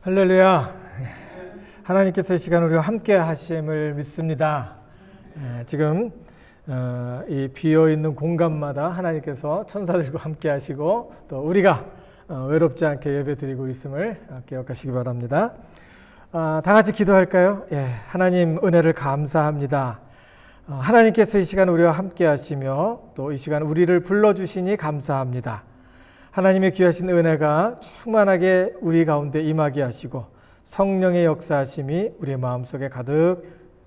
할렐루야. 하나님께서 이 시간 우리와 함께 하심을 믿습니다. 지금 이 비어있는 공간마다 하나님께서 천사들과 함께 하시고 또 우리가 외롭지 않게 예배 드리고 있음을 기억하시기 바랍니다. 다 같이 기도할까요? 하나님 은혜를 감사합니다. 하나님께서 이 시간 우리와 함께 하시며 또 이 시간 우리를 불러주시니 감사합니다. 하나님의 귀하신 은혜가 충만하게 우리 가운데 임하게 하시고 성령의 역사하심이 우리의 마음속에 가득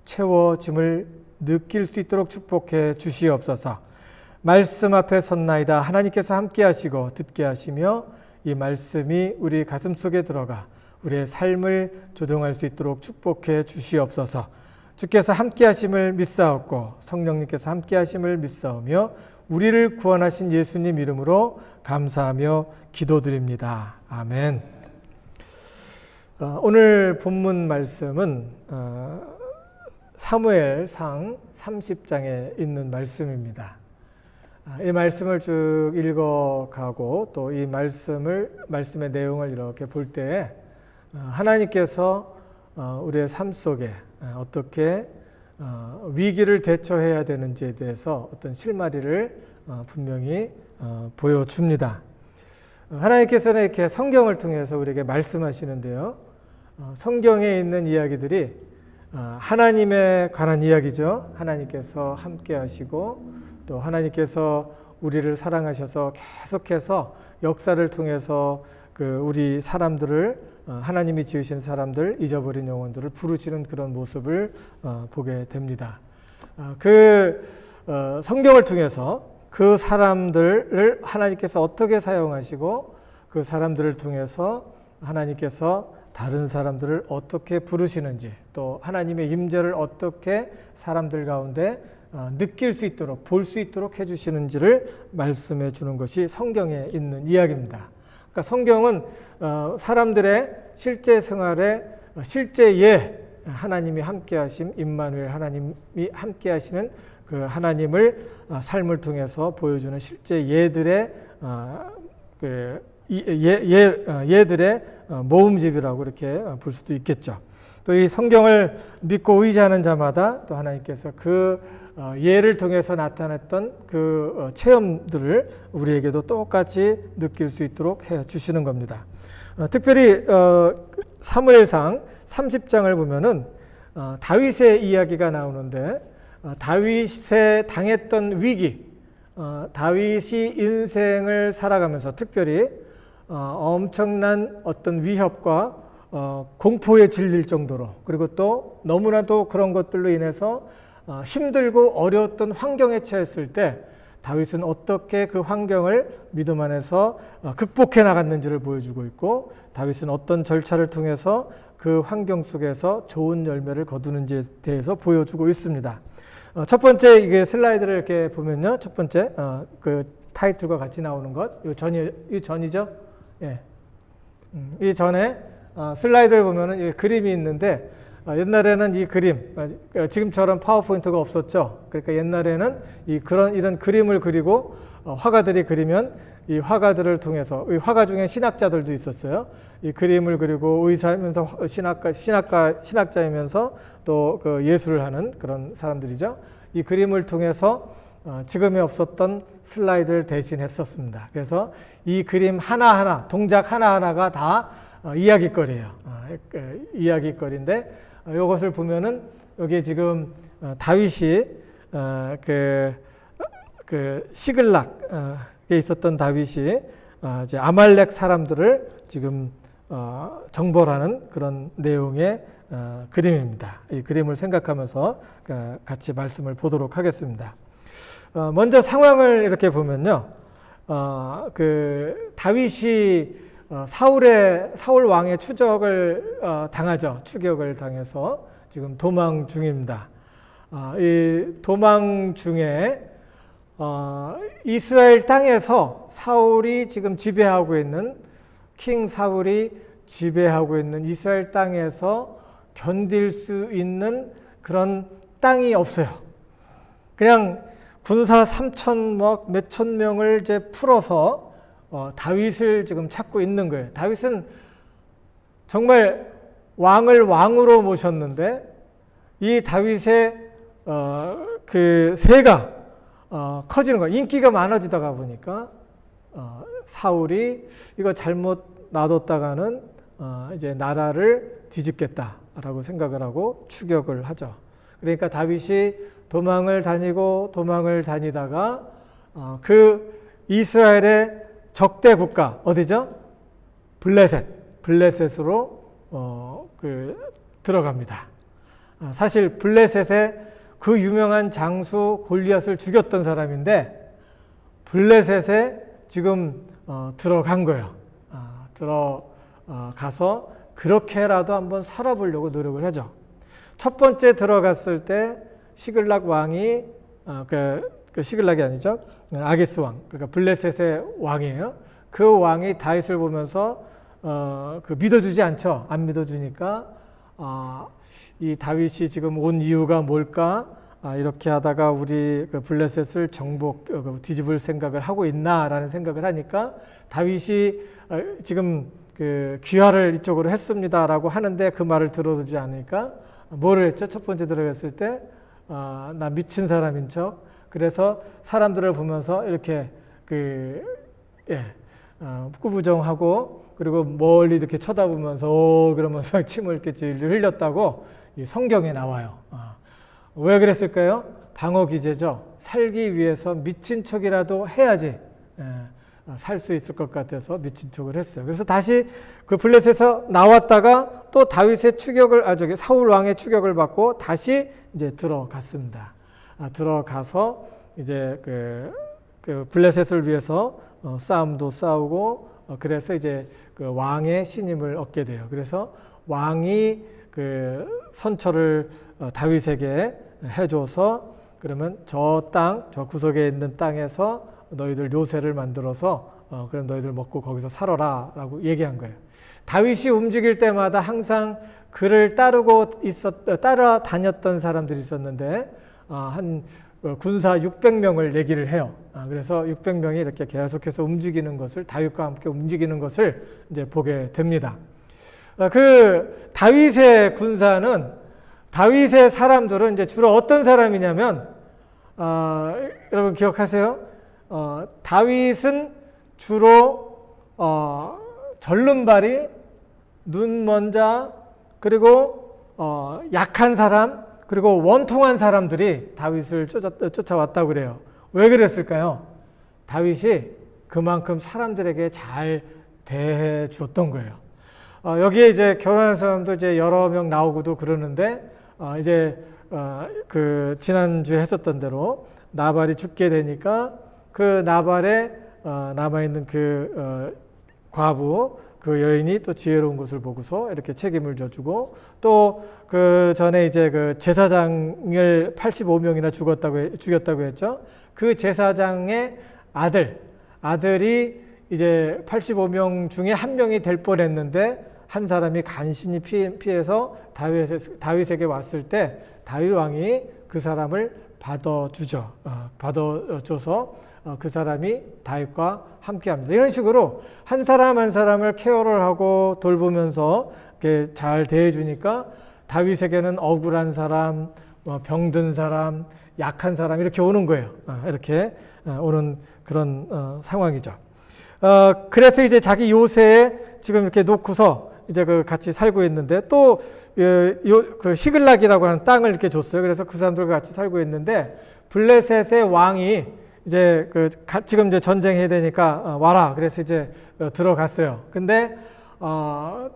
채워짐을 느낄 수 있도록 축복해 주시옵소서. 말씀 앞에 섰나이다. 하나님께서 함께 하시고 듣게 하시며 이 말씀이 우리 가슴 속에 들어가 우리의 삶을 조정할 수 있도록 축복해 주시옵소서. 주께서 함께 하심을 믿사옵고 성령님께서 함께 하심을 믿사오며 우리를 구원하신 예수님 이름으로 감사하며 기도드립니다. 아멘. 오늘 본문 말씀은 사무엘상 30장에 있는 말씀입니다. 이 말씀을 쭉 읽어가고 또 이 말씀의 내용을 이렇게 볼 때 하나님께서 우리의 삶 속에 어떻게 위기를 대처해야 되는지에 대해서 어떤 실마리를 분명히 보여줍니다. 하나님께서는 이렇게 성경을 통해서 우리에게 말씀하시는데요. 성경에 있는 이야기들이 하나님에 관한 이야기죠. 하나님께서 함께 하시고 또 하나님께서 우리를 사랑하셔서 계속해서 역사를 통해서 우리 사람들을 하나님이 지으신 사람들, 잊어버린 영혼들을 부르시는 그런 모습을 보게 됩니다. 성경을 통해서 그 사람들을 하나님께서 어떻게 사용하시고 그 사람들을 통해서 하나님께서 다른 사람들을 어떻게 부르시는지 또 하나님의 임재를 어떻게 사람들 가운데 느낄 수 있도록 볼 수 있도록 해주시는지를 말씀해 주는 것이 성경에 있는 이야기입니다. 그러니까 성경은 사람들의 실제 생활에 실제 하나님이 함께하심 임마누엘 하나님이 함께하시는 그 하나님을 삶을 통해서 보여주는 실제 예들의 예들의 모음집이라고 이렇게 볼 수도 있겠죠. 또 이 성경을 믿고 의지하는 자마다 또 하나님께서 그 예를 통해서 나타났던 그 체험들을 우리에게도 똑같이 느낄 수 있도록 해 주시는 겁니다. 특별히 사무엘상 30장을 보면은 다윗의 이야기가 나오는데 다윗의 당했던 위기, 다윗이 인생을 살아가면서 특별히 엄청난 어떤 위협과 공포에 질릴 정도로 그리고 또 너무나도 그런 것들로 인해서 힘들고 어려웠던 환경에 처했을 때 다윗은 어떻게 그 환경을 믿음 안에서 극복해 나갔는지를 보여주고 있고 다윗은 어떤 절차를 통해서 그 환경 속에서 좋은 열매를 거두는지에 대해서 보여주고 있습니다. 첫 번째 이게 슬라이드를 이렇게 보면요, 첫 번째 그 타이틀과 같이 나오는 것, 이 전이죠. 예. 이 전에 슬라이드를 보면은 이 그림이 있는데 옛날에는 이 그림 지금처럼 파워포인트가 없었죠. 그러니까 옛날에는 이런 그림을 그리고 화가들이 그리면 이 화가들을 통해서 이 화가 중에 신학자들도 있었어요. 이 그림을 그리고 의사이면서 신학자이면서 또 그 예술을 하는 그런 사람들이죠. 이 그림을 통해서 지금에 없었던 슬라이드를 대신했었습니다. 그래서 이 그림 하나하나, 동작 하나하나가 다 이야기거리예요. 이야기거리인데 이것을 보면은 여기 지금 다윗이 그 시글락에 있었던 다윗이 이제 아말렉 사람들을 지금 정벌하는 그런 내용의 그림입니다. 이 그림을 생각하면서 같이 말씀을 보도록 하겠습니다. 먼저 상황을 이렇게 보면요, 그 다윗이 사울 왕의 추적을 당하죠. 추격을 당해서 지금 도망 중입니다. 이 도망 중에 이스라엘 땅에서 사울이 지금 지배하고 있는 킹 사울이 지배하고 있는 이스라엘 땅에서 견딜 수 있는 그런 땅이 없어요. 그냥 군사 3천 몇천 명을 이제 풀어서 다윗을 지금 찾고 있는 거예요. 다윗은 정말 왕을 왕으로 모셨는데 이 다윗의 그 세가 커지는 거예요. 인기가 많아지다가 보니까 사울이 이거 잘못 놔뒀다가는 이제 나라를 뒤집겠다라고 생각을 하고 추격을 하죠. 그러니까 다윗이 도망을 다니다가 그 이스라엘의 적대 국가 어디죠? 블레셋으로 들어갑니다. 사실 블레셋의 그 유명한 장수 골리앗을 죽였던 사람인데 블레셋에 지금 들어간 거예요. 들어가서 그렇게라도 한번 살아보려고 노력을 하죠. 첫 번째 들어갔을 때 시글락 왕이 그 시글락이 아니죠. 아기스 왕, 그러니까 블레셋의 왕이에요. 그 왕이 다윗을 보면서 그 믿어주지 않죠. 안 믿어주니까 이 다윗이 지금 온 이유가 뭘까? 이렇게 하다가 우리 그 블레셋을 뒤집을 생각을 하고 있나라는 생각을 하니까 다윗이 지금 그 귀화를 이쪽으로 했습니다라고 하는데 그 말을 들어주지 않으니까 뭐를 했죠? 첫 번째 들어갔을 때 나 미친 사람인 척. 그래서 사람들을 보면서 이렇게 꾸부정하고 그리고 멀리 이렇게 쳐다보면서 그러면서 침을 이렇게 질질 흘렸다고 이 성경에 나와요. 왜 그랬을까요? 방어 기제죠. 살기 위해서 미친 척이라도 해야지 살 수 있을 것 같아서 미친 척을 했어요. 그래서 다시 그 블레셋에서 나왔다가 또 다윗의 추격을 사울 왕의 추격을 받고 다시 이제 들어갔습니다. 들어가서 이제 그 블레셋을 위해서 싸움도 싸우고 그래서 이제 그 왕의 신임을 얻게 돼요. 그래서 왕이 그 선처를 다윗에게 해줘서 그러면 저 구석에 있는 땅에서 너희들 요새를 만들어서 그럼 너희들 먹고 거기서 살아라 라고 얘기한 거예요. 다윗이 움직일 때마다 항상 그를 따라다녔던 사람들이 있었는데 한 군사 600명을 얘기를 해요. 그래서 600명이 이렇게 계속해서 움직이는 것을 다윗과 함께 움직이는 것을 이제 보게 됩니다. 그 다윗의 군사는 다윗의 사람들은 이제 주로 어떤 사람이냐면 여러분 기억하세요? 다윗은 주로 절름발이 눈 먼 자 그리고 약한 사람 그리고 원통한 사람들이 다윗을 쫓아왔다고 그래요. 왜 그랬을까요? 다윗이 그만큼 사람들에게 잘 대해 주었던 거예요. 여기에 이제 결혼한 사람도 이제 여러 명 나오고도 그러는데 그 지난주에 했었던 대로 나발이 죽게 되니까 그 나발에 남아있는 그 과부 그 여인이 또 지혜로운 것을 보고서 이렇게 책임을 져주고 또 그 전에 이제 그 제사장을 85명이나 죽였다고 했죠. 그 제사장의 아들이 이제 85명 중에 한 명이 될 뻔했는데 한 사람이 간신히 피해서 다윗에게 왔을 때 다윗 왕이 그 사람을 받아줘서 그 사람이 다윗과 함께합니다. 이런 식으로 한 사람 한 사람을 케어를 하고 돌보면서 이렇게 잘 대해주니까 다윗에게는 억울한 사람, 병든 사람, 약한 사람 이렇게 오는 거예요. 이렇게 오는 그런 상황이죠. 그래서 이제 자기 요새에 지금 이렇게 놓고서 이제 그 같이 살고 있는데 또 그 시글락이라고 하는 땅을 이렇게 줬어요. 그래서 그 사람들과 같이 살고 있는데 블레셋의 왕이 이제 지금 이제 전쟁해야 되니까 와라. 그래서 이제 들어갔어요. 근데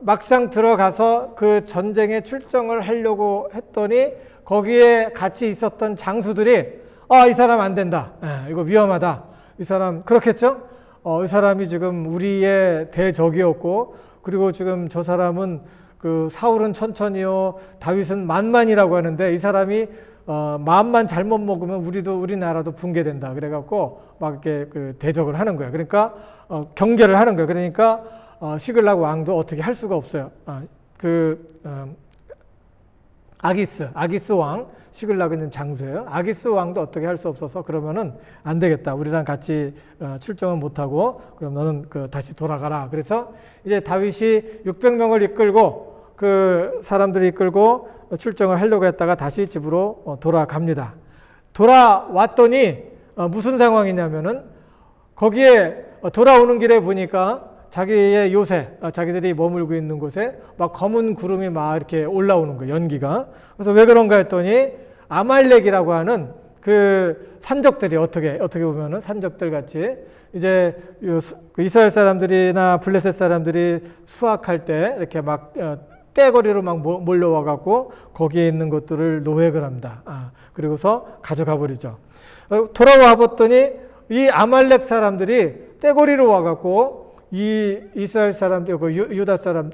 막상 들어가서 그 전쟁에 출정을 하려고 했더니 거기에 같이 있었던 장수들이 이 사람 안 된다. 이거 위험하다. 이 사람 그렇겠죠? 이 사람이 지금 우리의 대적이었고 그리고 지금 저 사람은 그 사울은 천천히요 다윗은 만만이라고 하는데 이 사람이 마음만 잘못 먹으면 우리나라도 붕괴된다. 그래갖고 막 이렇게 그 대적을 하는 거예요. 그러니까 경계를 하는 거예요. 그러니까 시글락 왕도 어떻게 할 수가 없어요. 아기스 왕, 시글락은 장수예요. 아기스 왕도 어떻게 할 수 없어서 그러면은 안 되겠다. 우리랑 같이 출정은 못하고 그럼 너는 다시 돌아가라. 그래서 이제 다윗이 600명을 이끌고 그 사람들이 이끌고 출정을 하려고 했다가 다시 집으로 돌아갑니다. 돌아왔더니 무슨 상황이냐면은 거기에 돌아오는 길에 보니까 자기의 요새, 자기들이 머물고 있는 곳에 막 검은 구름이 막 이렇게 올라오는 거예요, 연기가. 그래서 왜 그런가 했더니 아말렉이라고 하는 그 산적들이 어떻게 보면은 산적들 같이 이제 이스라엘 사람들이나 블레셋 사람들이 수확할 때 이렇게 막 떼거리로 막 몰려와 갖고 거기에 있는 것들을 노획을 합니다. 그리고서 가져가 버리죠. 돌아와 봤더니 이 아말렉 사람들이 떼거리로 와 갖고 이 이스라엘 사람들, 유다 사람,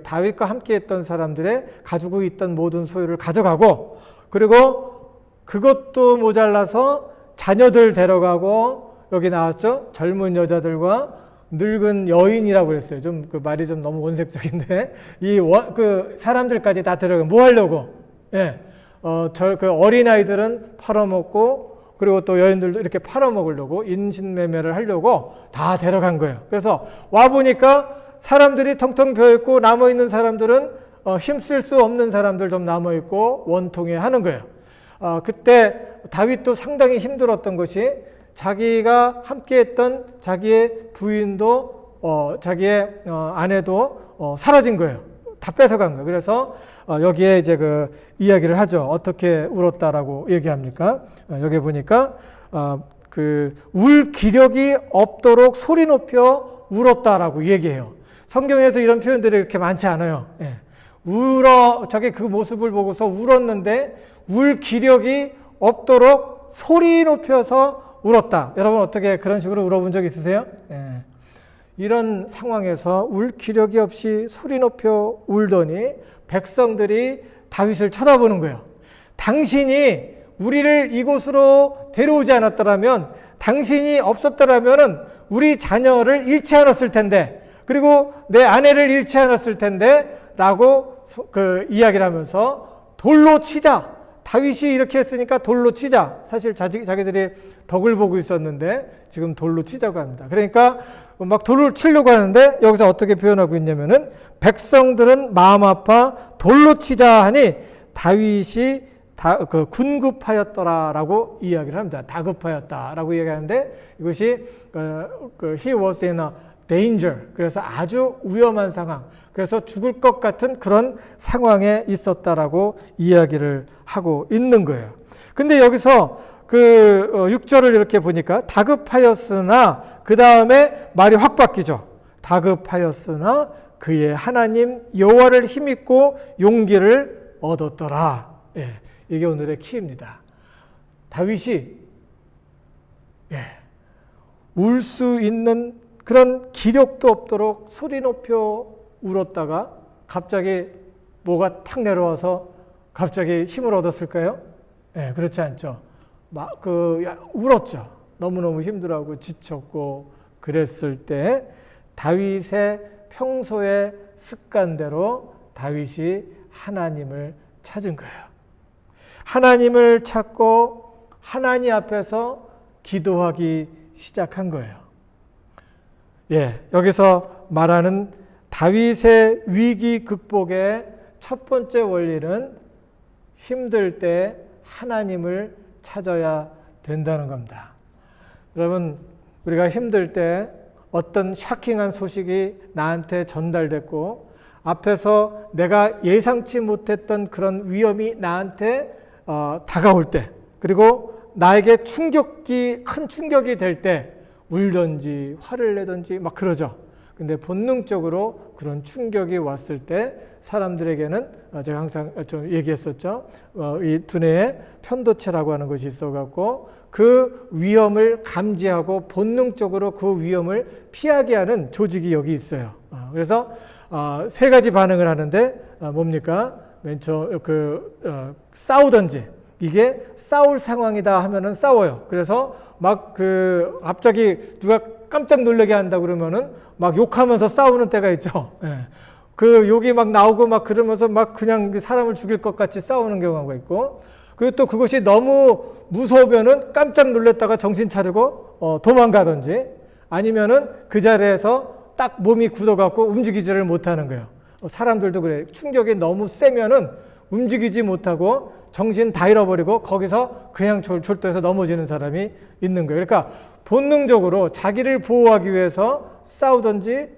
다윗과 함께했던 사람들의 가지고 있던 모든 소유를 가져가고, 그리고 그것도 모자라서 자녀들 데려가고, 여기 나왔죠? 젊은 여자들과 늙은 여인이라고 그랬어요. 좀 그 말이 좀 너무 원색적인데, 그 사람들까지 다 데려가. 뭐 하려고? 예, 그 어린 아이들은 팔아먹고. 그리고 또 여인들도 이렇게 팔아먹으려고 인신매매를 하려고 다 데려간 거예요. 그래서 와보니까 사람들이 텅텅 비어있고 남아있는 사람들은 힘쓸 수 없는 사람들 좀 남아있고 원통해 하는 거예요. 그때 다윗도 상당히 힘들었던 것이 자기가 함께했던 자기의 부인도 자기의 아내도 사라진 거예요. 다 뺏어간 거예요. 그래서 여기에 이제 그 이야기를 하죠. 어떻게 울었다라고 얘기합니까? 여기 보니까 울 기력이 없도록 소리 높여 울었다라고 얘기해요. 성경에서 이런 표현들이 이렇게 많지 않아요. 예. 자기 그 모습을 보고서 울었는데 울 기력이 없도록 소리 높여서 울었다. 여러분 어떻게 그런 식으로 울어본 적 있으세요? 예. 이런 상황에서 울 기력이 없이 소리 높여 울더니 백성들이 다윗을 쳐다보는 거예요. 당신이 우리를 이곳으로 데려오지 않았더라면, 당신이 없었더라면 우리 자녀를 잃지 않았을 텐데, 그리고 내 아내를 잃지 않았을 텐데 라고 이야기를 하면서 돌로 치자. 다윗이 이렇게 했으니까 돌로 치자. 사실 자기들이 덕을 보고 있었는데 지금 돌로 치자고 합니다. 그러니까 막 돌을 치려고 하는데 여기서 어떻게 표현하고 있냐면은 백성들은 마음 아파 돌로 치자 하니 다윗이 군급하였더라라고 이야기를 합니다. 다급하였다라고 이야기하는데 이것이 he was in a danger. 그래서 아주 위험한 상황. 그래서 죽을 것 같은 그런 상황에 있었다라고 이야기를 하고 있는 거예요. 근데 여기서 6절을 이렇게 보니까 다급하였으나 그 다음에 말이 확 바뀌죠. 다급하였으나 그의 하나님 여호와를 힘입고 용기를 얻었더라. 예, 이게 오늘의 키입니다. 다윗이 울 수 있는 그런 기력도 없도록 소리 높여 울었다가 갑자기 뭐가 탁 내려와서 갑자기 힘을 얻었을까요? 그렇지 않죠. 울었죠. 너무너무 힘들어하고 지쳤고 그랬을 때 다윗의 평소의 습관대로 다윗이 하나님을 찾은 거예요. 하나님을 찾고 하나님 앞에서 기도하기 시작한 거예요. 여기서 말하는 다윗의 위기 극복의 첫 번째 원리는 힘들 때 하나님을 찾아야 된다는 겁니다. 여러분, 우리가 힘들 때 어떤 샤킹한 소식이 나한테 전달됐고 앞에서 내가 예상치 못했던 그런 위험이 나한테 다가올 때, 그리고 나에게 큰 충격이 될 때 울든지 화를 내든지 막 그러죠. 근데 본능적으로 그런 충격이 왔을 때 사람들에게는 제가 항상 좀 얘기했었죠. 이 두뇌에 편도체라고 하는 것이 있어갖고 그 위험을 감지하고 본능적으로 그 위험을 피하게 하는 조직이 여기 있어요. 그래서 세 가지 반응을 하는데 뭡니까? 맨 처음 싸우든지, 이게 싸울 상황이다 하면은 싸워요. 그래서 막 갑자기 누가 깜짝 놀라게 한다 그러면은 막 욕하면서 싸우는 때가 있죠. 그 욕이 막 나오고 막 그러면서 막 그냥 사람을 죽일 것 같이 싸우는 경우가 있고, 그리고 또 그것이 너무 무서우면은 깜짝 놀랐다가 정신 차리고 도망가든지, 아니면은 그 자리에서 딱 몸이 굳어갖고 움직이지를 못하는 거예요. 사람들도 그래. 충격이 너무 세면은 움직이지 못하고 정신 다 잃어버리고 거기서 그냥 졸도해서 넘어지는 사람이 있는 거예요. 그러니까 본능적으로 자기를 보호하기 위해서 싸우든지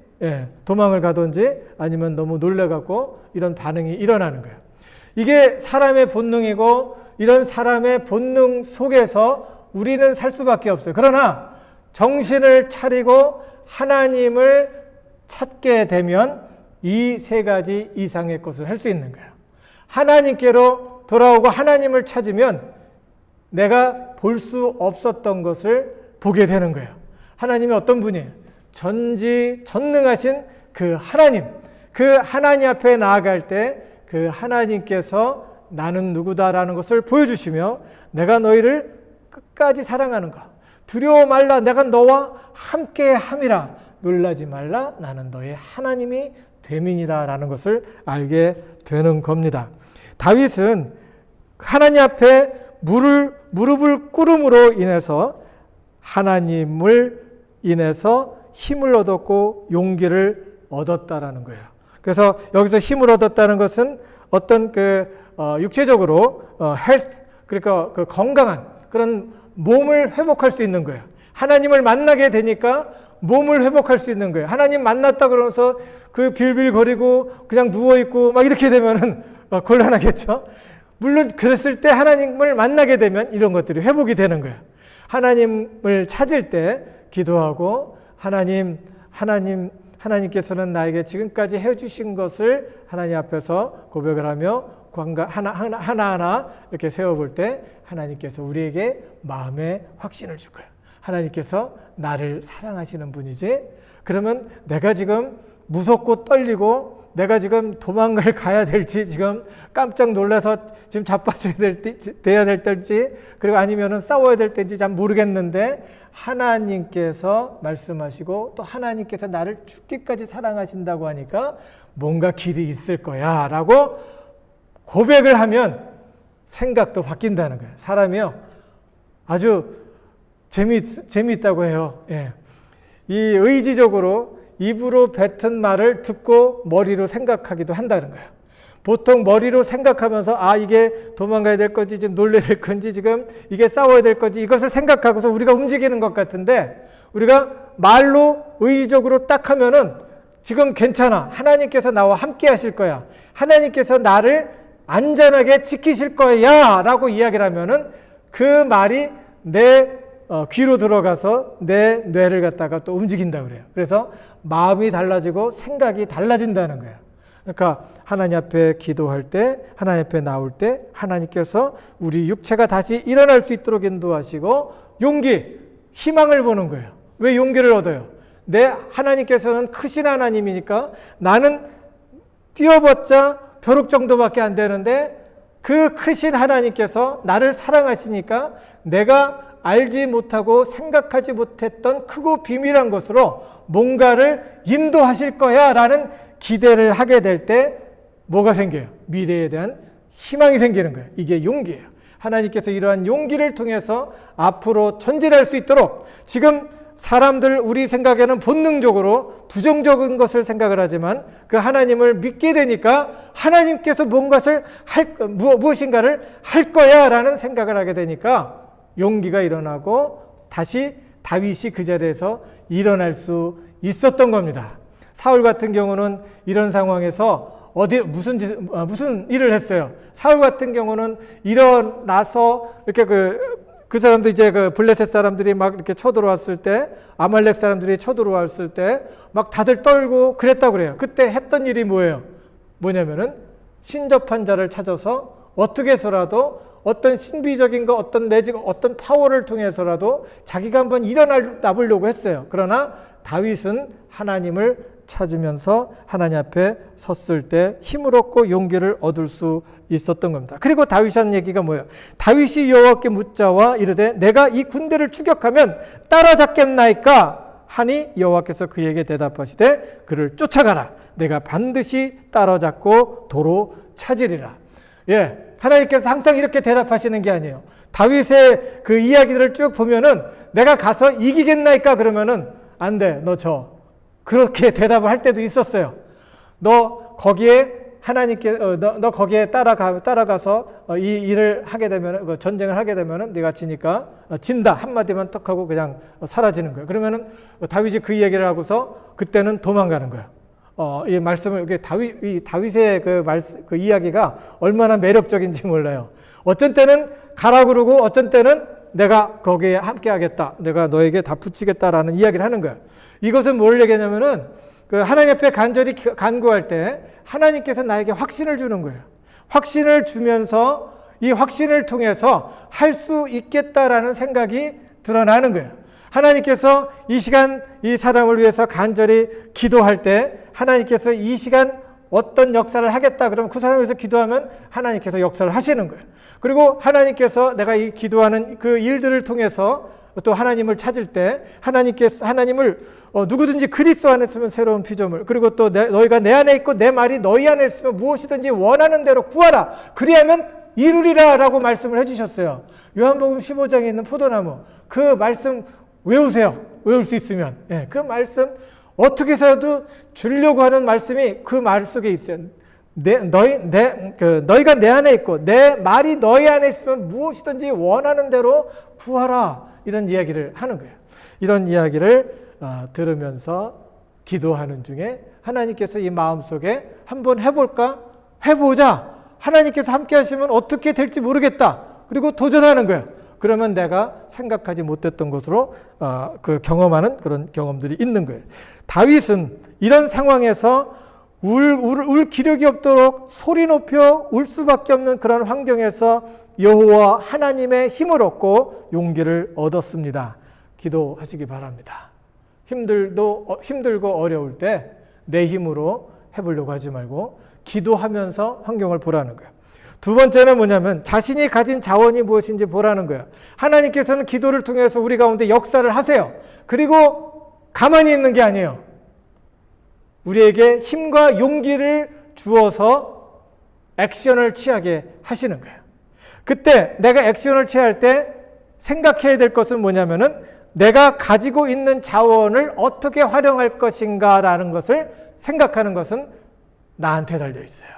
도망을 가든지 아니면 너무 놀래갖고 이런 반응이 일어나는 거예요. 이게 사람의 본능이고 이런 사람의 본능 속에서 우리는 살 수밖에 없어요. 그러나 정신을 차리고 하나님을 찾게 되면 이 세 가지 이상의 것을 할 수 있는 거예요. 하나님께로 돌아오고 하나님을 찾으면 내가 볼 수 없었던 것을 보게 되는 거예요. 하나님이 어떤 분이에요? 전지전능하신 그 하나님 앞에 나아갈 때 그 하나님께서 나는 누구다라는 것을 보여주시며 내가 너희를 끝까지 사랑하는 것, 두려워 말라, 내가 너와 함께 함이라, 놀라지 말라, 나는 너의 하나님이 됨이니라 라는 것을 알게 되는 겁니다. 다윗은 하나님 앞에 무릎을 꿇음으로 인해서 하나님을 인해서 힘을 얻었고 용기를 얻었다라는 거예요. 그래서 여기서 힘을 얻었다는 것은 어떤 육체적으로 헬스, 그러니까 그 건강한 그런 몸을 회복할 수 있는 거예요. 하나님을 만나게 되니까 몸을 회복할 수 있는 거예요. 하나님 만났다 그러면서 그 빌빌거리고 그냥 누워있고 막 이렇게 되면은 곤란하겠죠. 물론 그랬을 때 하나님을 만나게 되면 이런 것들이 회복이 되는 거예요. 하나님을 찾을 때 기도하고 하나님께서는 나에게 지금까지 해주신 것을 하나님 앞에서 고백을 하며 하나하나 이렇게 세워볼 때 하나님께서 우리에게 마음의 확신을 줄 거예요. 하나님께서 나를 사랑하시는 분이지. 그러면 내가 지금 무섭고 떨리고 내가 지금 도망을 가야 될지 지금 깜짝 놀라서 지금 자빠져야 돼야 될 때인지 그리고 아니면은 싸워야 될 때인지 잘 모르겠는데 하나님께서 말씀하시고 또 하나님께서 나를 죽기까지 사랑하신다고 하니까 뭔가 길이 있을 거야 라고 고백을 하면 생각도 바뀐다는 거예요. 사람이요 아주 재미있다고 해요. 예. 이 의지적으로 입으로 뱉은 말을 듣고 머리로 생각하기도 한다는 거예요. 보통 머리로 생각하면서 이게 도망가야 될 건지 지금 놀래야 될 건지 지금 이게 싸워야 될 건지 이것을 생각하고서 우리가 움직이는 것 같은데 우리가 말로 의지적으로 딱 하면은 지금 괜찮아. 하나님께서 나와 함께 하실 거야. 하나님께서 나를 안전하게 지키실 거야 라고 이야기를 하면은 그 말이 내 귀로 들어가서 내 뇌를 갖다가 또 움직인다 그래요. 그래서 마음이 달라지고 생각이 달라진다는 거예요. 그러니까 하나님 앞에 기도할 때, 하나님 앞에 나올 때 하나님께서 우리 육체가 다시 일어날 수 있도록 인도하시고 용기, 희망을 보는 거예요. 왜 용기를 얻어요? 하나님께서는 크신 하나님이니까 나는 뛰어봤자 벼룩 정도밖에 안 되는데 그 크신 하나님께서 나를 사랑하시니까 내가 알지 못하고 생각하지 못했던 크고 비밀한 것으로 뭔가를 인도하실 거야 라는 기대를 하게 될 때 뭐가 생겨요? 미래에 대한 희망이 생기는 거예요. 이게 용기예요. 하나님께서 이러한 용기를 통해서 앞으로 전진할 수 있도록 지금 사람들 우리 생각에는 본능적으로 부정적인 것을 생각을 하지만 그 하나님을 믿게 되니까 하나님께서 무엇인가를 할 거야 라는 생각을 하게 되니까 용기가 일어나고 다시 다윗이 그 자리에서 일어날 수 있었던 겁니다. 사울 같은 경우는 이런 상황에서 무슨 일을 했어요. 사울 같은 경우는 일어나서 이렇게 그 사람도 이제 블레셋 사람들이 막 이렇게 쳐들어왔을 때 아말렉 사람들이 쳐들어왔을 때 막 다들 떨고 그랬다고 그래요. 그때 했던 일이 뭐냐면은 신접한 자를 찾아서 어떻게 해서라도 어떤 신비적인 거, 어떤 매직, 어떤 파워를 통해서라도 자기가 한번 일어나보려고 했어요. 그러나 다윗은 하나님을 찾으면서 하나님 앞에 섰을 때 힘을 얻고 용기를 얻을 수 있었던 겁니다. 그리고 다윗이 한 얘기가 뭐예요? 다윗이 여호와께 묻자와 이르되 내가 이 군대를 추격하면 따라잡겠나이까 하니 여호와께서 그에게 대답하시되 그를 쫓아가라. 내가 반드시 따라잡고 도로 찾으리라. 예. 하나님께서 항상 이렇게 대답하시는 게 아니에요. 다윗의 그 이야기들을 쭉 보면은 내가 가서 이기겠나이까 그러면은 안 돼. 그렇게 대답을 할 때도 있었어요. 너 거기에 너 거기에 따라가서 이 일을 하게 되면 전쟁을 하게 되면은 네가 지니까 진다 한마디만 턱 하고 그냥 사라지는 거예요. 그러면은 다윗이 그 얘기를 하고서 그때는 도망가는 거예요. 이 말씀을 다윗의 그 이야기가 얼마나 매력적인지 몰라요. 어쩐 때는 가라 그러고 어쩐 때는 내가 거기에 함께 하겠다. 내가 너에게 다 붙이겠다라는 이야기를 하는 거예요. 이것은 뭘 얘기하냐면은 하나님 앞에 간절히 간구할 때 하나님께서 나에게 확신을 주는 거예요. 확신을 주면서 이 확신을 통해서 할 수 있겠다라는 생각이 드러나는 거예요. 하나님께서 이 시간 이 사람을 위해서 간절히 기도할 때 하나님께서 이 시간 어떤 역사를 하겠다 그러면 그 사람을 위해서 기도하면 하나님께서 역사를 하시는 거예요. 그리고 하나님께서 내가 이 기도하는 그 일들을 통해서 또 하나님을 찾을 때 하나님을 누구든지 그리스도 안에 있으면 새로운 피조물 그리고 또 너희가 내 안에 있고 내 말이 너희 안에 있으면 무엇이든지 원하는 대로 구하라. 그리하면 이루리라 라고 말씀을 해주셨어요. 요한복음 15장에 있는 포도나무 그 말씀 외우세요. 외울 수 있으면. 그 말씀 어떻게 해서도 주려고 하는 말씀이 그 말 속에 있어요. 너희가 내 안에 있고 내 말이 너희 안에 있으면 무엇이든지 원하는 대로 구하라. 이런 이야기를 하는 거예요. 이런 이야기를 들으면서 기도하는 중에 하나님께서 이 마음속에 한번 해볼까? 해보자. 하나님께서 함께 하시면 어떻게 될지 모르겠다. 그리고 도전하는 거예요. 그러면 내가 생각하지 못했던 것으로 경험하는 그런 경험들이 있는 거예요. 다윗은 이런 상황에서 울 기력이 없도록 소리 높여 울 수밖에 없는 그런 환경에서 여호와 하나님의 힘을 얻고 용기를 얻었습니다. 기도하시기 바랍니다. 힘들고 어려울 때 내 힘으로 해보려고 하지 말고 기도하면서 환경을 보라는 거예요. 두 번째는 뭐냐면 자신이 가진 자원이 무엇인지 보라는 거예요. 하나님께서는 기도를 통해서 우리 가운데 역사를 하세요. 그리고 가만히 있는 게 아니에요. 우리에게 힘과 용기를 주어서 액션을 취하게 하시는 거예요. 그때 내가 액션을 취할 때 생각해야 될 것은 뭐냐면은 내가 가지고 있는 자원을 어떻게 활용할 것인가라는 것을 생각하는 것은 나한테 달려 있어요.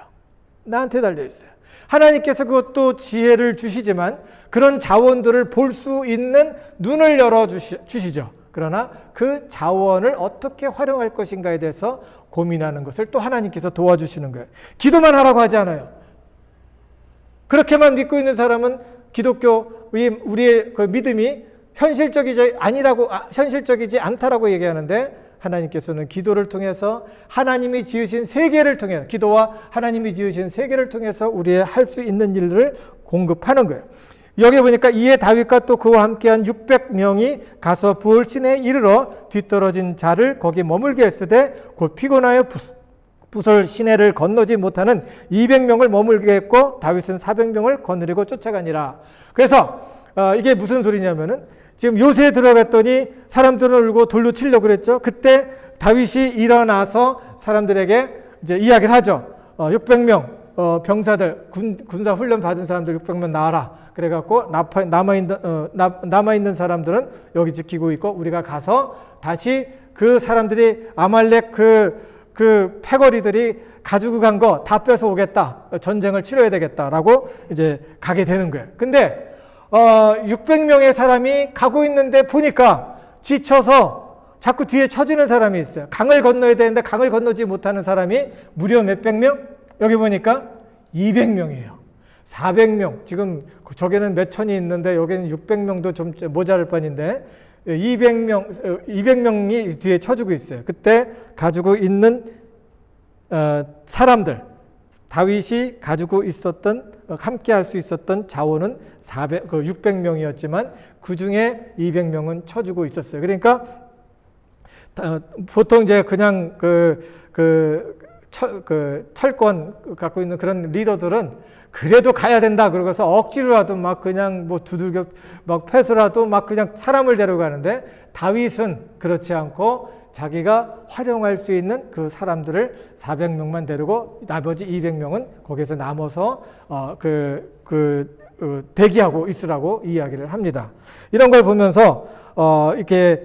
나한테 달려 있어요. 하나님께서 그것도 지혜를 주시지만 그런 자원들을 볼 수 있는 눈을 열어 주시죠. 그러나 그 자원을 어떻게 활용할 것인가에 대해서 고민하는 것을 또 하나님께서 도와주시는 거예요. 기도만 하라고 하지 않아요. 그렇게만 믿고 있는 사람은 우리의 그 믿음이 현실적이지 않다라고 얘기하는데 하나님께서는 기도를 통해서 하나님이 지으신 세계를 통해서 기도와 하나님이 지으신 세계를 통해서 우리의 할 수 있는 일들을 공급하는 거예요. 여기 보니까 이에 다윗과 또 그와 함께한 600명이 가서 부올시내에 이르러 뒤떨어진 자를 거기 머물게 했으되 곧 피곤하여 부솔 시내를 건너지 못하는 200명을 머물게 했고 다윗은 400명을 거느리고 쫓아가니라. 그래서 이게 무슨 소리냐면은 지금 요새에 들어갔더니 사람들은 울고 돌로 치려고 그랬죠. 그때 다윗이 일어나서 사람들에게 이제 이야기를 하죠. 600명 병사들 군사 훈련 받은 사람들 600명 나와라. 그래갖고 남아있는 사람들은 여기 지키고 있고 우리가 가서 다시 그 사람들이 아말렉 그 패거리들이 가지고 간 거 다 뺏어 오겠다. 전쟁을 치러야 되겠다라고 이제 가게 되는 거예요. 근데 600명의 사람이 가고 있는데 보니까 지쳐서 자꾸 뒤에 처지는 사람이 있어요. 강을 건너야 되는데 강을 건너지 못하는 사람이 무려 몇백 명? 여기 보니까 200명이에요. 400명. 지금 저기는 몇 천이 있는데 여기는 600명도 좀 모자랄 뻔인데 200명이 뒤에 쳐주고 있어요. 그때 가지고 있는 사람들, 다윗이 가지고 있었던 함께 할 수 있었던 자원은 600명이었지만 그 중에 200명은 쳐주고 있었어요. 그러니까 보통 이제 그냥 철권 갖고 있는 그런 리더들은 그래도 가야 된다 그러고서 억지로라도 막 그냥 뭐 두들겨 막 패서라도 막 그냥 사람을 데려가는데 다윗은 그렇지 않고 자기가 활용할 수 있는 그 사람들을 400명만 데리고 나머지 200명은 거기서 남아서 대기하고 있으라고 이야기를 합니다. 이런 걸 보면서 이렇게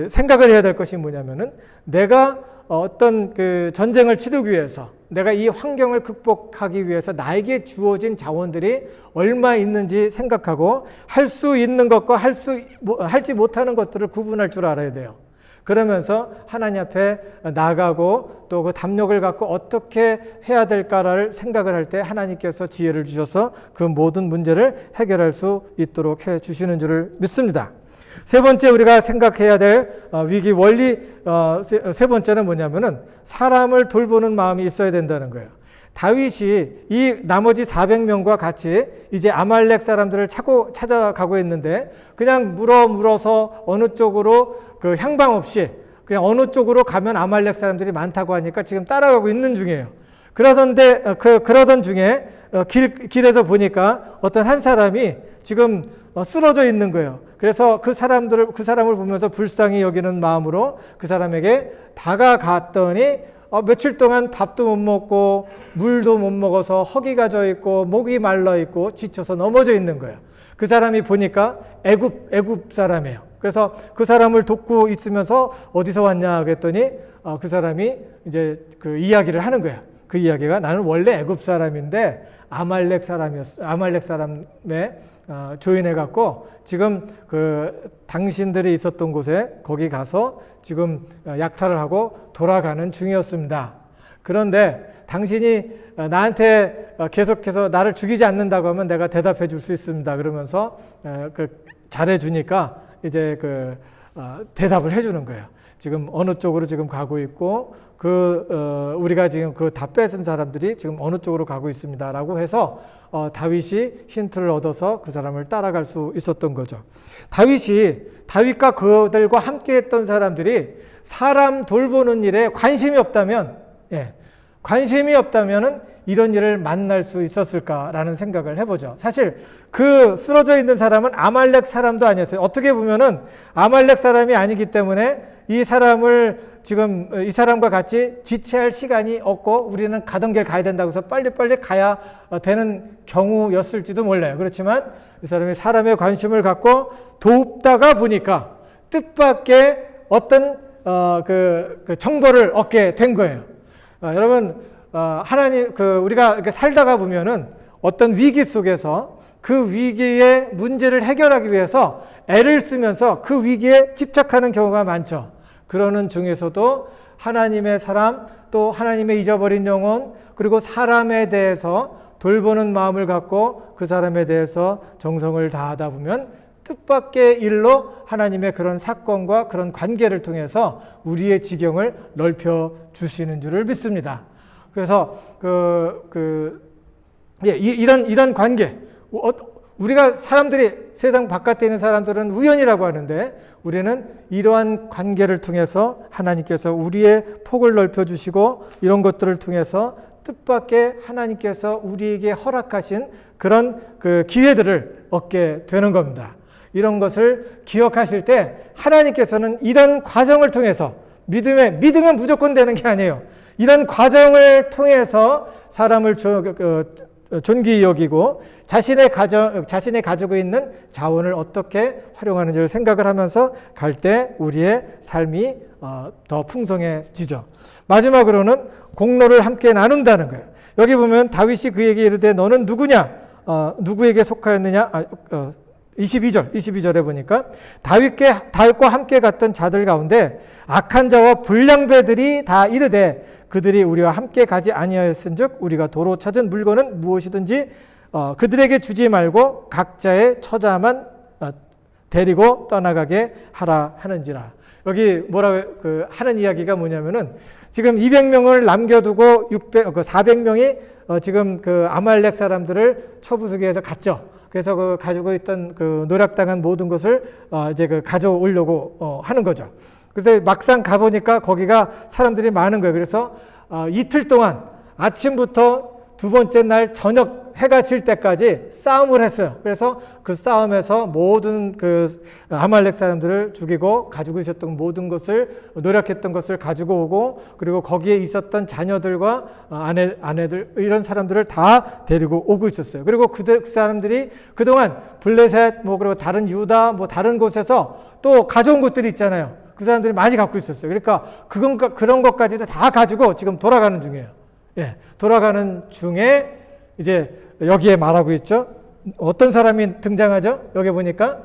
생각을 해야 될 것이 뭐냐면은 내가 어떤 전쟁을 치르기 위해서 내가 이 환경을 극복하기 위해서 나에게 주어진 자원들이 얼마 있는지 생각하고 할 수 있는 것과 하지 못하는 것들을 구분할 줄 알아야 돼요. 그러면서 하나님 앞에 나가고 또 그 담력을 갖고 어떻게 해야 될까를 생각을 할 때 하나님께서 지혜를 주셔서 그 모든 문제를 해결할 수 있도록 해 주시는 줄을 믿습니다. 세 번째 우리가 생각해야 될 위기 원리 세 번째는 뭐냐면은 사람을 돌보는 마음이 있어야 된다는 거예요. 다윗이 이 나머지 400명과 같이 이제 아말렉 사람들을 찾아가고 있는데 그냥 물어서 어느 쪽으로 향방 없이 그냥 어느 쪽으로 가면 아말렉 사람들이 많다고 하니까 지금 따라가고 있는 중이에요. 그러던 중에 길에서 보니까 어떤 한 사람이 지금 쓰러져 있는 거예요. 그래서 그 사람을 보면서 불쌍히 여기는 마음으로 그 사람에게 다가갔더니 며칠 동안 밥도 못 먹고 물도 못 먹어서 허기가 져 있고 목이 말라 있고 지쳐서 넘어져 있는 거예요. 그 사람이 보니까 애굽 사람이에요. 그래서 그 사람을 돕고 있으면서 어디서 왔냐 그랬더니 그 사람이 이제 그 이야기를 하는 거야. 그 이야기가 나는 원래 애굽 사람인데 아말렉 사람에 조인해 갖고 지금 그 당신들이 있었던 곳에 거기 가서 지금 약탈을 하고 돌아가는 중이었습니다. 그런데 당신이 나한테 계속해서 나를 죽이지 않는다고 하면 내가 대답해 줄 수 있습니다. 그러면서 잘해 주니까 이제 대답을 해 주는 거예요. 지금 어느 쪽으로 지금 가고 있고 우리가 지금 다 뺏은 사람들이 지금 어느 쪽으로 가고 있습니다라고 해서 다윗이 힌트를 얻어서 그 사람을 따라갈 수 있었던 거죠. 다윗과 그들과 함께했던 사람들이 사람 돌보는 일에 관심이 없다면, 관심이 없다면은 이런 일을 만날 수 있었을까라는 생각을 해보죠. 사실 그 쓰러져 있는 사람은 아말렉 사람도 아니었어요. 어떻게 보면은 아말렉 사람이 아니기 때문에 이 사람과 같이 지체할 시간이 없고 우리는 가던 길 가야 된다고 해서 빨리빨리 가야 되는 경우였을지도 몰라요. 그렇지만 이 사람이 사람의 관심을 갖고 돕다가 보니까 뜻밖의 어떤 정보를 얻게 된 거예요. 여러분, 우리가 이렇게 살다가 보면은 어떤 위기 속에서 그 위기의 문제를 해결하기 위해서 애를 쓰면서 그 위기에 집착하는 경우가 많죠. 그러는 중에서도 하나님의 사람, 또 하나님의 잊어버린 영혼, 그리고 사람에 대해서 돌보는 마음을 갖고 그 사람에 대해서 정성을 다하다 보면 뜻밖의 일로 하나님의 그런 사건과 그런 관계를 통해서 우리의 지경을 넓혀 주시는 줄을 믿습니다. 그래서 이런 관계, 우리가 세상 바깥에 있는 사람들은 우연이라고 하는데 우리는 이러한 관계를 통해서 하나님께서 우리의 폭을 넓혀 주시고 이런 것들을 통해서 뜻밖의 하나님께서 우리에게 허락하신 그런 기회들을 얻게 되는 겁니다. 이런 것을 기억하실 때 하나님께서는 이런 과정을 통해서 믿으면 무조건 되는 게 아니에요. 이런 과정을 통해서 사람을 존귀히 여기고 자신이 가지고 있는 자원을 어떻게 활용하는지를 생각을 하면서 갈 때 우리의 삶이 더 풍성해지죠. 마지막으로는 공로를 함께 나눈다는 거예요. 여기 보면 다윗이 그에게 이르되 너는 누구냐? 누구에게 속하였느냐? 22절에 보니까 다윗과 함께 갔던 자들 가운데 악한 자와 불량배들이 다 이르되 그들이 우리와 함께 가지 아니하였은즉 우리가 도로 찾은 물건은 무엇이든지 그들에게 주지 말고 각자의 처자만 데리고 떠나가게 하라 하는지라. 여기 하는 이야기가 뭐냐면은 지금 200명을 남겨두고 400명이 지금 아말렉 사람들을 쳐부수기해서 갔죠. 그래서 가지고 있던 노략당한 모든 것을 이제 가져오려고 하는 거죠. 그래서 막상 가보니까 거기가 사람들이 많은 거예요. 그래서 이틀 동안 아침부터 두 번째 날 저녁 해가 질 때까지 싸움을 했어요. 그래서 그 싸움에서 모든 아말렉 사람들을 죽이고 가지고 있었던 모든 것을 노력했던 것을 가지고 오고 그리고 거기에 있었던 자녀들과 아내들 이런 사람들을 다 데리고 오고 있었어요. 그리고 그 사람들이 그동안 블레셋 그리고 다른 유다 다른 곳에서 또 가져온 것들이 있잖아요. 그 사람들이 많이 갖고 있었어요. 그러니까 그런 것까지도 다 가지고 지금 돌아가는 중이에요. 돌아가는 중에 이제 여기에 말하고 있죠. 어떤 사람이 등장하죠? 여기 보니까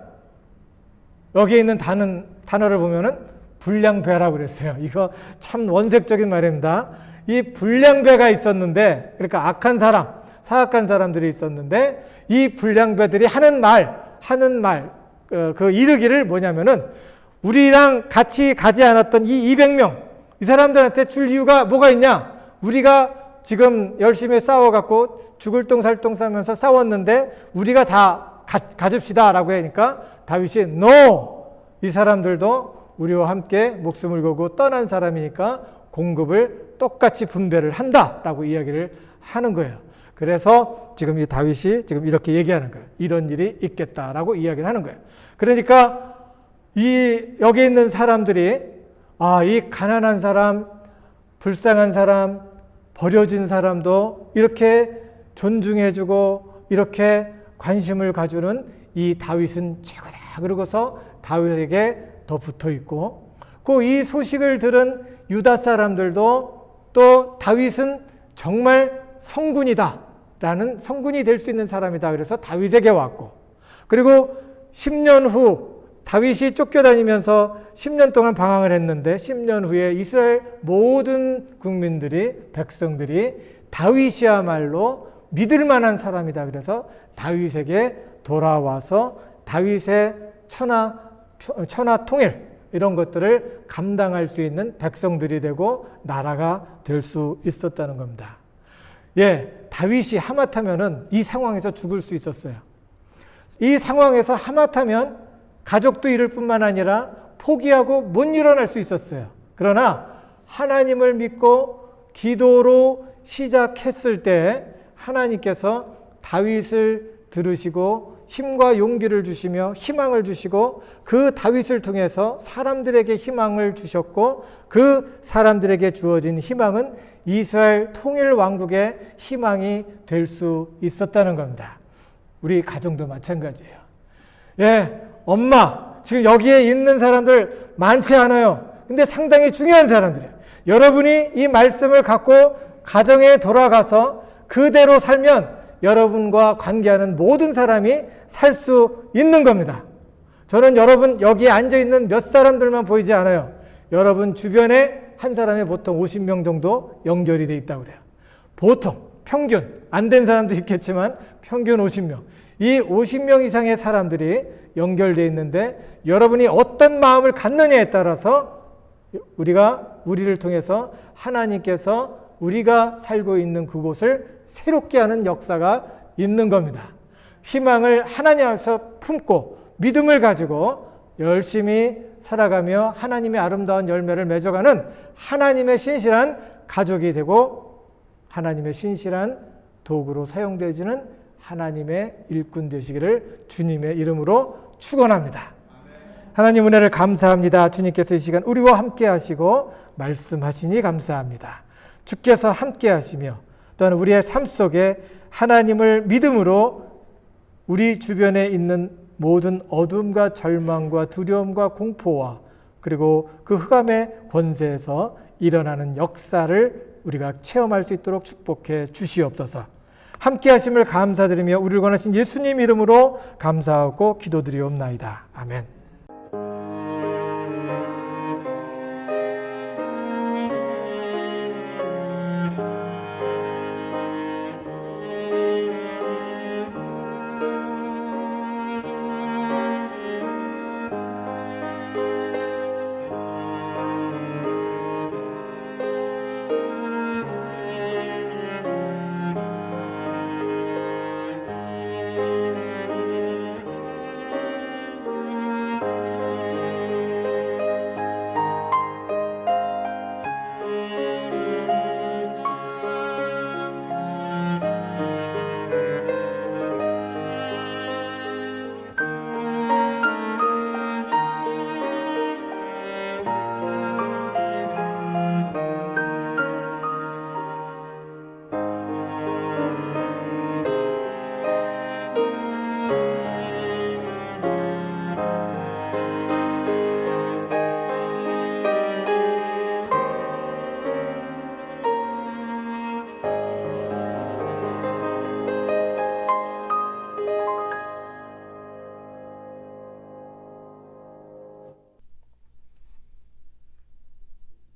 여기에 있는 단어를 보면은 불량배라고 그랬어요. 이거 참 원색적인 말입니다. 이 불량배가 있었는데, 그러니까 악한 사람, 사악한 사람들이 있었는데 이 불량배들이 하는 말, 이르기를 뭐냐면은 우리랑 같이 가지 않았던 이 200명, 이 사람들한테 줄 이유가 뭐가 있냐? 우리가 지금 열심히 싸워갖고 죽을 똥 살 똥 싸면서 싸웠는데 우리가 다 가집시다 라고 하니까 다윗이 NO! 이 사람들도 우리와 함께 목숨을 걸고 떠난 사람이니까 공급을 똑같이 분배를 한다 라고 이야기를 하는 거예요. 그래서 지금 이 다윗이 지금 이렇게 얘기하는 거예요. 이런 일이 있겠다라고 이야기를 하는 거예요. 그러니까 여기 있는 사람들이 이 가난한 사람, 불쌍한 사람, 버려진 사람도 이렇게 존중해주고 이렇게 관심을 가주는 이 다윗은 최고다. 그러고서 다윗에게 더 붙어 있고, 그 이 소식을 들은 유다 사람들도 또 다윗은 정말 성군이다 라는, 성군이 될 수 있는 사람이다 그래서 다윗에게 왔고, 그리고 10년 후 다윗이 쫓겨다니면서 10년 동안 방황을 했는데 10년 후에 이스라엘 모든 국민들이, 백성들이 다윗이야말로 믿을 만한 사람이다 그래서 다윗에게 돌아와서 다윗의 천하 통일 이런 것들을 감당할 수 있는 백성들이 되고 나라가 될 수 있었다는 겁니다. 다윗이 하마터면은 이 상황에서 죽을 수 있었어요. 이 상황에서 하마터면 가족도 잃을 뿐만 아니라 포기하고 못 일어날 수 있었어요. 그러나 하나님을 믿고 기도로 시작했을 때 하나님께서 다윗을 들으시고 힘과 용기를 주시며 희망을 주시고 그 다윗을 통해서 사람들에게 희망을 주셨고 그 사람들에게 주어진 희망은 이스라엘 통일 왕국의 희망이 될 수 있었다는 겁니다. 우리 가정도 마찬가지예요. 엄마, 지금 여기에 있는 사람들 많지 않아요. 근데 상당히 중요한 사람들이에요. 여러분이 이 말씀을 갖고 가정에 돌아가서 그대로 살면 여러분과 관계하는 모든 사람이 살 수 있는 겁니다. 저는 여러분 여기에 앉아있는 몇 사람들만 보이지 않아요. 여러분 주변에 한 사람이 보통 50명 정도 연결이 돼 있다고 그래요. 보통 평균, 안 된 사람도 있겠지만 평균 50명. 이 50명 이상의 사람들이 연결되어 있는데 여러분이 어떤 마음을 갖느냐에 따라서 우리를 통해서 하나님께서 우리가 살고 있는 그곳을 새롭게 하는 역사가 있는 겁니다. 희망을 하나님 앞에서 품고 믿음을 가지고 열심히 살아가며 하나님의 아름다운 열매를 맺어가는 하나님의 신실한 가족이 되고 하나님의 신실한 도구로 사용되지는 하나님의 일꾼 되시기를 주님의 이름으로 축원합니다. 하나님 은혜를 감사합니다. 주님께서 이 시간 우리와 함께 하시고 말씀하시니 감사합니다. 주께서 함께 하시며 또한 우리의 삶 속에 하나님을 믿음으로 우리 주변에 있는 모든 어둠과 절망과 두려움과 공포와 그리고 그 흑암의 권세에서 일어나는 역사를 우리가 체험할 수 있도록 축복해 주시옵소서. 함께 하심을 감사드리며 우리를 권하신 예수님 이름으로 감사하고 기도드리옵나이다. 아멘.